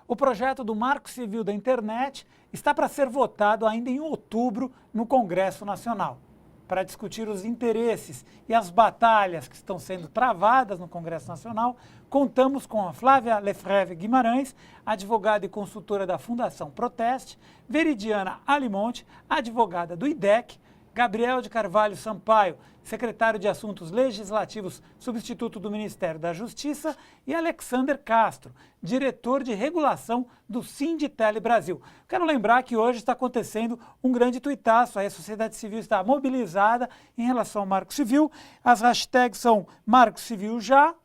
O projeto do Marco Civil da Internet está para ser votado ainda em outubro no Congresso Nacional. Para discutir os interesses e as batalhas que estão sendo travadas no Congresso Nacional, contamos com a Flávia Lefreve Guimarães, advogada e consultora da Fundação Proteste, Veridiana Alimonte, advogada do IDEC, Gabriel de Carvalho Sampaio, secretário de Assuntos Legislativos, substituto do Ministério da Justiça, e Alexander Castro, diretor de regulação do Sinditele Brasil. Quero lembrar que hoje está acontecendo um grande tuitaço, a sociedade civil está mobilizada em relação ao Marco Civil. As hashtags são Marco Civil Já,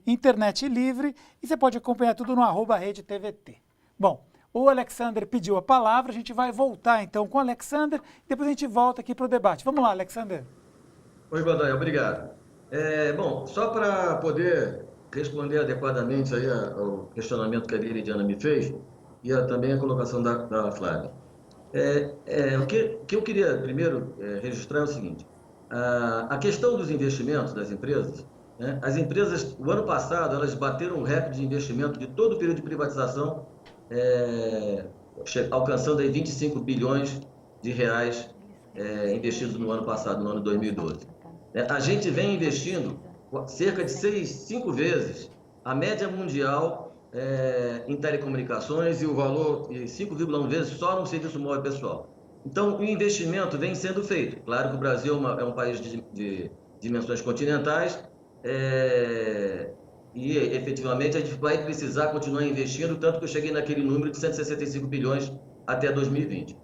Internet Livre, e você pode acompanhar tudo no @RedeTVT. Bom, o Alexander pediu a palavra, a gente vai voltar então com o Alexander, depois a gente volta aqui para o debate. Vamos lá, Alexander. Oi, Godoy, obrigado. Bom, só para poder responder adequadamente aí ao questionamento que a Veridiana me fez e também a colocação da Flávia. O que eu queria primeiro registrar é o seguinte, a questão dos investimentos das empresas, né, as empresas, o ano passado, elas bateram um recorde de investimento de todo o período de privatização, alcançando aí 25 bilhões de reais investidos no ano passado, no ano 2012. A gente vem investindo cerca de 5 vezes a média mundial em telecomunicações e o valor de 5,1 vezes só no serviço móvel pessoal. Então, o investimento vem sendo feito. Claro que o Brasil é um país de dimensões continentais, e efetivamente a gente vai precisar continuar investindo, tanto que eu cheguei naquele número de 165 bilhões até 2020.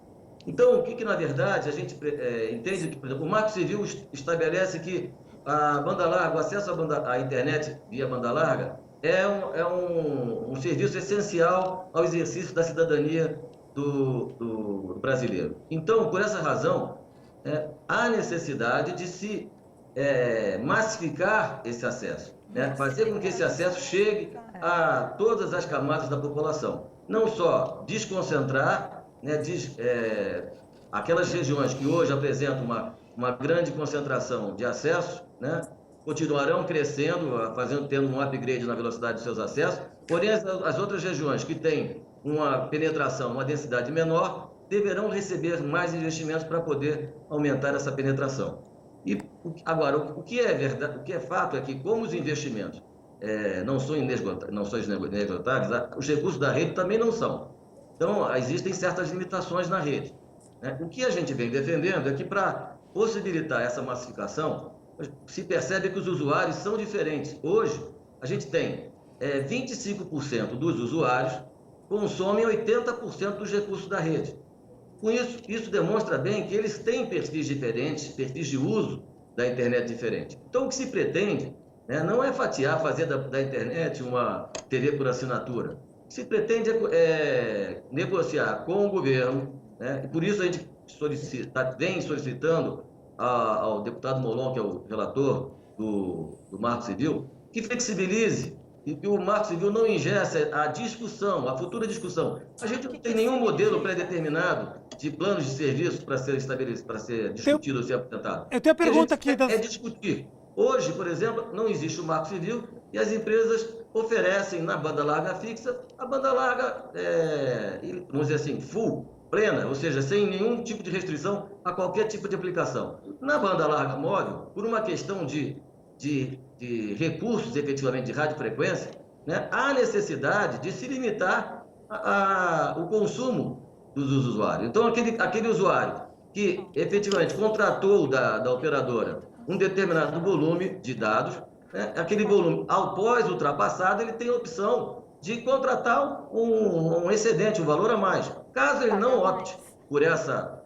Então, o que na verdade a gente entende que, por exemplo, o Marco Civil estabelece que a banda larga, o acesso à internet via banda larga é um serviço essencial ao exercício da cidadania do brasileiro. Então, por essa razão, há necessidade de se massificar esse acesso, né? Fazer com que esse acesso chegue a todas as camadas da população. Não só desconcentrar, né, aquelas regiões que hoje apresentam uma grande concentração de acesso, né, continuarão crescendo, tendo um upgrade na velocidade dos seus acessos, porém as outras regiões que têm uma penetração, uma densidade menor, deverão receber mais investimentos para poder aumentar essa penetração. E agora, o que é verdade, o que é fato é que, como os investimentos não são inesgotáveis, os recursos da rede também não são. Então, existem certas limitações na rede, né? O que a gente vem defendendo é que, para possibilitar essa massificação, se percebe que os usuários são diferentes. Hoje, a gente tem 25% dos usuários consomem 80% dos recursos da rede. Com isso demonstra bem que eles têm perfis diferentes, perfis de uso da internet diferente. Então, o que se pretende, né, não é fazer da internet uma TV por assinatura. O que se pretende é negociar com o governo, né, e por isso a gente vem solicitando ao deputado Molon, que é o relator do Marco Civil, que flexibilize e que o Marco Civil não ingesse a discussão, a futura discussão. A gente não tem nenhum modelo pré-determinado de planos de serviço para ser estabelecido, para ser discutido ou ser apresentado. Eu tenho a pergunta aqui. É discutir. Hoje, por exemplo, não existe o Marco Civil e as empresas oferecem na banda larga fixa a banda larga, vamos dizer assim, full, plena, ou seja, sem nenhum tipo de restrição a qualquer tipo de aplicação. Na banda larga móvel, por uma questão de recursos, efetivamente, de radiofrequência, né, há necessidade de se limitar o consumo dos usuários. Então, aquele usuário que efetivamente contratou da operadora um determinado volume de dados, né, aquele volume, após ultrapassado, ele tem a opção de contratar um excedente, um valor a mais. Caso ele não opte por essa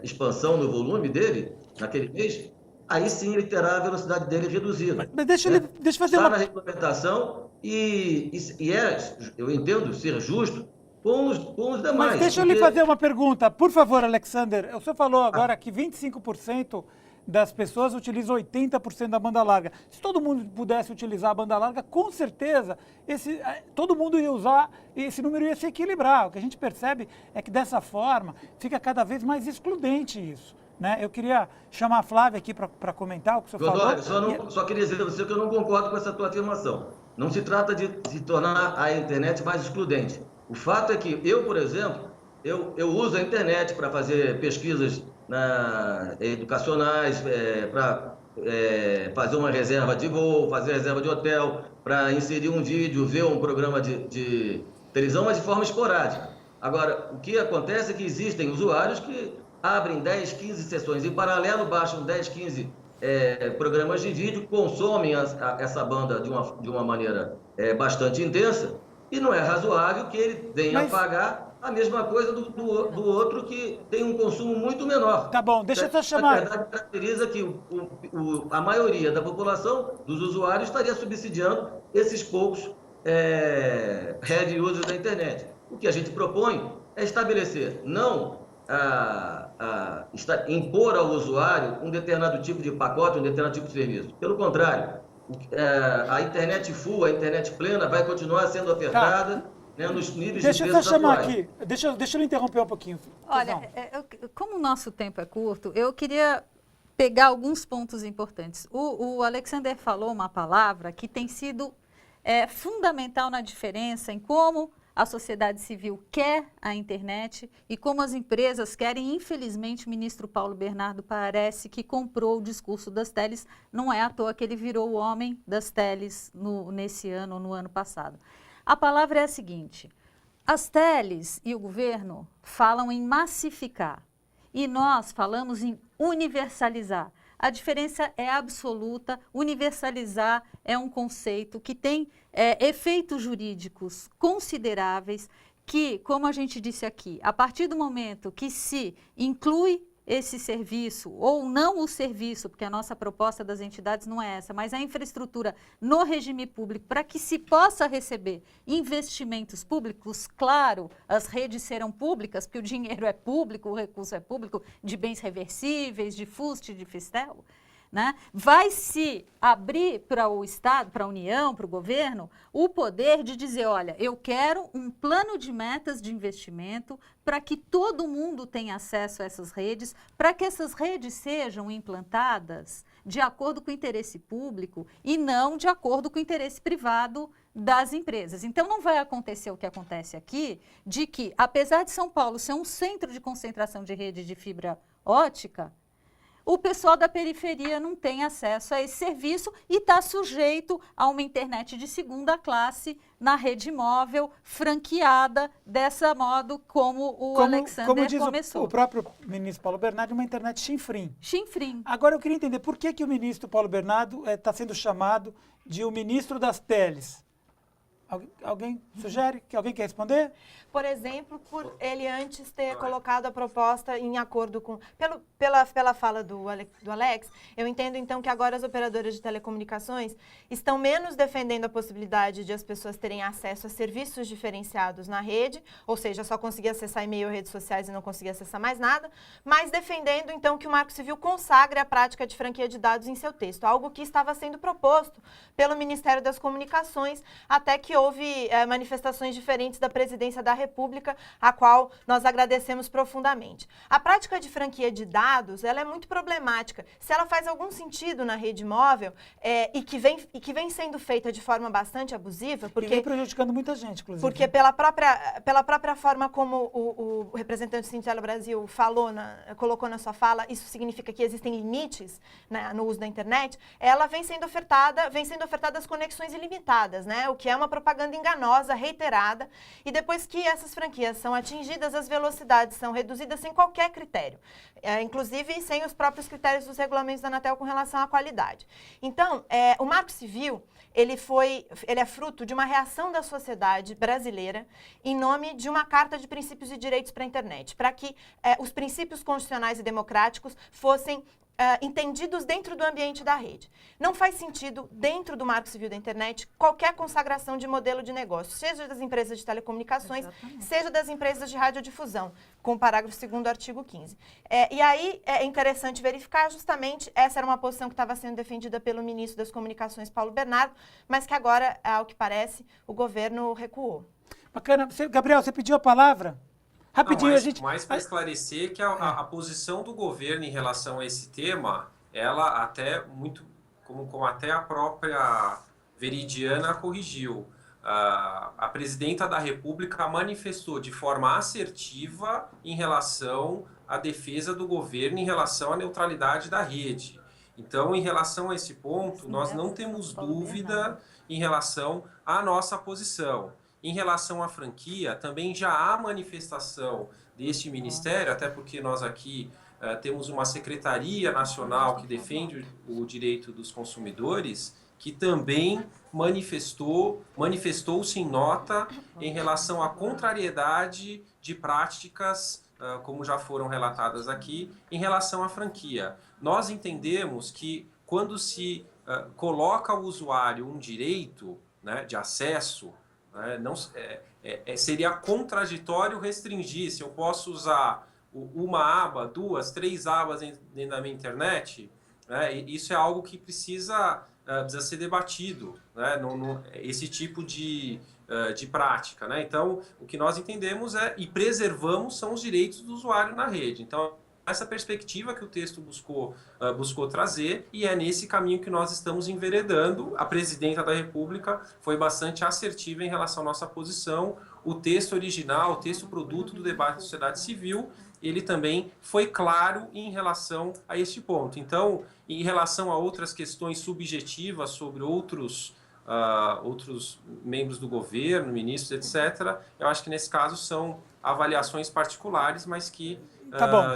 expansão no volume dele, naquele mês, aí sim ele terá a velocidade dele reduzida. Mas deixa eu fazer Está na regulamentação eu entendo ser justo com os demais. Mas deixa eu lhe fazer uma pergunta. Por favor, Alexander, o senhor falou agora que 25% das pessoas utilizam 80% da banda larga. Se todo mundo pudesse utilizar a banda larga, com certeza todo mundo ia usar e esse número ia se equilibrar. O que a gente percebe é que dessa forma fica cada vez mais excludente isso, né? Eu queria chamar a Flávia aqui para comentar o que o senhor falou. Só queria dizer a você que eu não concordo com essa tua afirmação. Não se trata de se tornar a internet mais excludente. O fato é que eu, por exemplo, eu uso a internet para fazer pesquisas educacionais, para fazer uma reserva de voo, fazer reserva de hotel, para inserir um vídeo, ver um programa de televisão, mas de forma esporádica. Agora, o que acontece é que existem usuários que abrem 10, 15 sessões em paralelo, baixam 10, 15 programas de vídeo, consomem essa banda de uma maneira bastante intensa, e não é razoável que ele venha a pagar a mesma coisa do outro que tem um consumo muito menor. Tá bom, deixa eu só chamar. Na verdade, caracteriza que a maioria da população, dos usuários, estaria subsidiando esses poucos head users da internet. O que a gente propõe é estabelecer, não impor ao usuário um determinado tipo de pacote, um determinado tipo de serviço. Pelo contrário, a internet full, a internet plena vai continuar sendo ofertada nos níveis de preço atuais. Deixa eu só chamar aqui, deixa eu interromper um pouquinho. Olha, como o nosso tempo é curto, eu queria pegar alguns pontos importantes. O Alexander falou uma palavra que tem sido fundamental na diferença em como a sociedade civil quer a internet e como as empresas querem. Infelizmente, o ministro Paulo Bernardo parece que comprou o discurso das teles. Não é à toa que ele virou o homem das teles nesse ano ou no ano passado. A palavra é a seguinte: as teles e o governo falam em massificar e nós falamos em universalizar. A diferença é absoluta. Universalizar é um conceito que tem efeitos jurídicos consideráveis que, como a gente disse aqui, a partir do momento que se inclui esse serviço ou não o serviço, porque a nossa proposta das entidades não é essa, mas a infraestrutura no regime público para que se possa receber investimentos públicos, claro, as redes serão públicas, porque o dinheiro é público, o recurso é público, de bens reversíveis, de FUST, de FISTEL, né? Vai se abrir para o Estado, para a União, para o governo, o poder de dizer, olha, eu quero um plano de metas de investimento para que todo mundo tenha acesso a essas redes, para que essas redes sejam implantadas de acordo com o interesse público e não de acordo com o interesse privado das empresas. Então, não vai acontecer o que acontece aqui, de que, apesar de São Paulo ser um centro de concentração de rede de fibra ótica, o pessoal da periferia não tem acesso a esse serviço e está sujeito a uma internet de segunda classe na rede móvel, franqueada dessa modo como o Alexander começou. Como diz o próprio ministro Paulo Bernardo, uma internet chinfrim. Chinfrim. Agora eu queria entender por que o ministro Paulo Bernardo está sendo chamado de o ministro das teles. Alguém sugere? Alguém quer responder? Por exemplo, por ele antes ter colocado a proposta em acordo com... Pela fala do Alex, eu entendo então que agora as operadoras de telecomunicações estão menos defendendo a possibilidade de as pessoas terem acesso a serviços diferenciados na rede, ou seja, só conseguir acessar e-mail, redes sociais e não conseguir acessar mais nada, mas defendendo então que o Marco Civil consagre a prática de franquia de dados em seu texto, algo que estava sendo proposto pelo Ministério das Comunicações, até que houve manifestações diferentes da presidência da República, a qual nós agradecemos profundamente. A prática de franquia de dados, ela é muito problemática. Se ela faz algum sentido na rede móvel e que vem sendo feita de forma bastante abusiva, porque... E vem prejudicando muita gente, inclusive. Porque pela própria forma como o representante do Sintelo Brasil colocou na sua fala, isso significa que existem limites, né, no uso da internet, ela vem sendo ofertadas conexões ilimitadas, né, o que é uma propaganda enganosa, reiterada, e depois que essas franquias são atingidas, as velocidades são reduzidas sem qualquer critério, inclusive sem os próprios critérios dos regulamentos da Anatel com relação à qualidade. Então, o Marco Civil, ele é fruto de uma reação da sociedade brasileira em nome de uma Carta de Princípios e Direitos para a Internet, para que os princípios constitucionais e democráticos fossem entendidos dentro do ambiente da rede. Não faz sentido, dentro do Marco Civil da Internet, qualquer consagração de modelo de negócio, seja das empresas de telecomunicações, seja das empresas de radiodifusão, com o parágrafo 2º do artigo 15. E aí é interessante verificar, justamente, essa era uma posição que estava sendo defendida pelo ministro das Comunicações, Paulo Bernardo, mas que agora, ao que parece, o governo recuou. Bacana. Gabriel, você pediu a palavra? Rapidinho, não, mais para esclarecer que a posição do governo em relação a esse tema, ela até muito, como até a própria Veridiana corrigiu. A presidenta da República manifestou de forma assertiva em relação à defesa do governo, em relação à neutralidade da rede. Então, em relação a esse ponto, nós não temos dúvida em relação à nossa posição. Em relação à franquia, também já há manifestação deste Ministério, até porque nós aqui temos uma Secretaria Nacional que defende o direito dos consumidores, que também manifestou-se em nota em relação à contrariedade de práticas, como já foram relatadas aqui, em relação à franquia. Nós entendemos que quando se coloca ao usuário um direito, né, de acesso, né, seria contraditório restringir. Se eu posso usar uma aba, 2, 3 abas dentro da minha internet, né, isso é algo que precisa ser debatido, né, esse tipo de prática, né? Então, o que nós entendemos e preservamos são os direitos do usuário na rede. Então, essa perspectiva que o texto buscou trazer, e é nesse caminho que nós estamos enveredando. A presidenta da República foi bastante assertiva em relação à nossa posição. O texto original, o texto produto do debate da sociedade civil, ele também foi claro em relação a este ponto. Então, em relação a outras questões subjetivas sobre outros membros do governo, ministros, etc., eu acho que nesse caso são avaliações particulares, mas que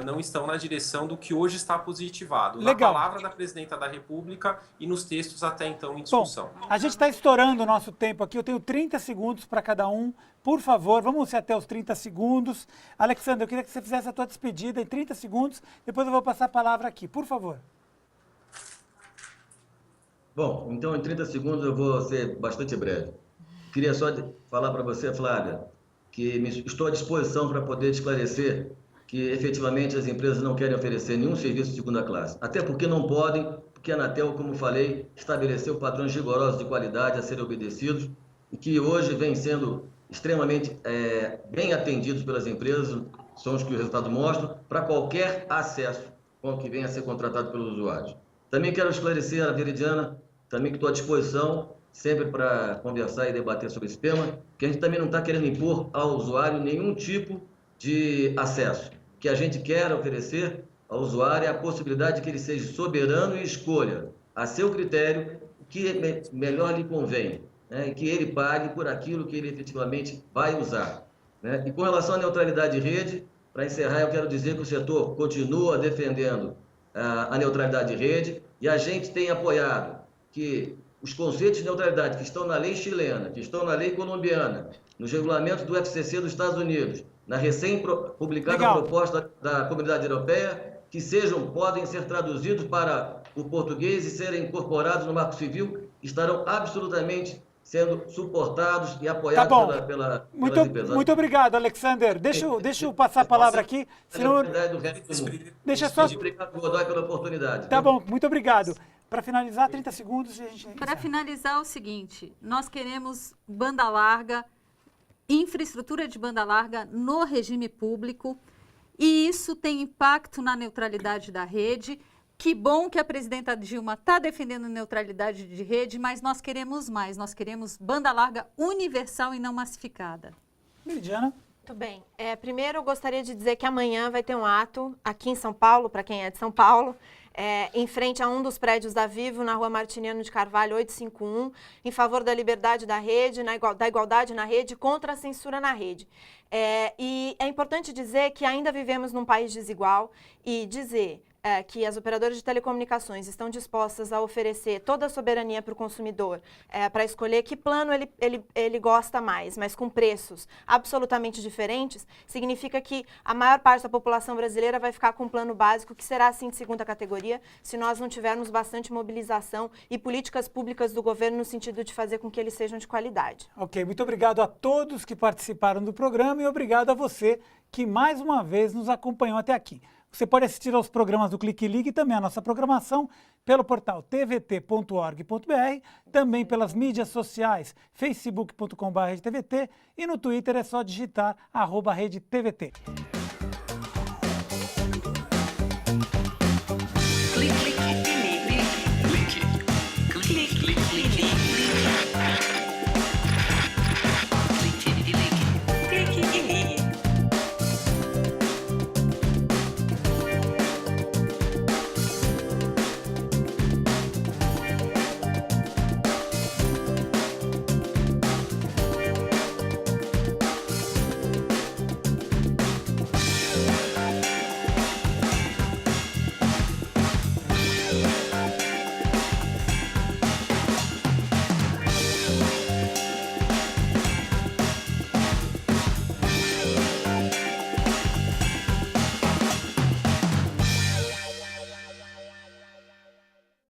não estão na direção do que hoje está positivado. Legal. Na palavra da presidenta da República e nos textos até então em discussão. Bom, a gente está estourando o nosso tempo aqui, eu tenho 30 segundos para cada um. Por favor, vamos até os 30 segundos. Alexandre, eu queria que você fizesse a tua despedida em 30 segundos, depois eu vou passar a palavra aqui, por favor. Bom, então em 30 segundos eu vou ser bastante breve. Queria só falar para você, Flávia, que estou à disposição para poder esclarecer que efetivamente as empresas não querem oferecer nenhum serviço de segunda classe. Até porque não podem, porque a Anatel, como falei, estabeleceu padrões rigorosos de qualidade a serem obedecidos e que hoje vem sendo extremamente bem atendidos pelas empresas, são os que o resultado mostra, para qualquer acesso que venha a ser contratado pelos usuários. Também quero esclarecer a Veridiana, também que estou à disposição sempre para conversar e debater sobre esse tema, que a gente também não está querendo impor ao usuário nenhum tipo de acesso. O que a gente quer oferecer ao usuário é a possibilidade de que ele seja soberano e escolha, a seu critério, o que melhor lhe convém, né? E que ele pague por aquilo que ele efetivamente vai usar, né? E com relação à neutralidade de rede, para encerrar, eu quero dizer que o setor continua defendendo a neutralidade de rede e a gente tem apoiado que os conceitos de neutralidade que estão na lei chilena, que estão na lei colombiana, nos regulamentos do FCC dos Estados Unidos, na recém-publicada proposta da Comunidade Europeia, que podem ser traduzidos para o português e serem incorporados no Marco Civil, estarão absolutamente sendo suportados e apoiados pelas empresas. Muito obrigado, Alexander. Deixa eu passar a palavra aqui. Senão... Deixa só... Obrigado, Godoy, pela oportunidade. Tá bom, muito obrigado. Para finalizar, 30 segundos e a gente... Para finalizar, o seguinte, nós queremos banda larga, infraestrutura de banda larga no regime público, e isso tem impacto na neutralidade da rede. Que bom que a presidenta Dilma está defendendo neutralidade de rede, mas nós queremos mais, nós queremos banda larga universal e não massificada. Veridiana? Muito bem. Primeiro, eu gostaria de dizer que amanhã vai ter um ato aqui em São Paulo, para quem é de São Paulo, em frente a um dos prédios da Vivo, na rua Martiniano de Carvalho, 851, em favor da liberdade da rede, da igualdade na rede, contra a censura na rede. E é importante dizer que ainda vivemos num país desigual e dizer que as operadoras de telecomunicações estão dispostas a oferecer toda a soberania para o consumidor para escolher que plano ele gosta mais, mas com preços absolutamente diferentes, significa que a maior parte da população brasileira vai ficar com um plano básico que será assim de segunda categoria, se nós não tivermos bastante mobilização e políticas públicas do governo no sentido de fazer com que eles sejam de qualidade. Ok, muito obrigado a todos que participaram do programa e obrigado a você que mais uma vez nos acompanhou até aqui. Você pode assistir aos programas do Clique Ligue e também a nossa programação pelo portal tvt.org.br, também pelas mídias sociais, facebook.com.br e no Twitter é só digitar @RedeTVT.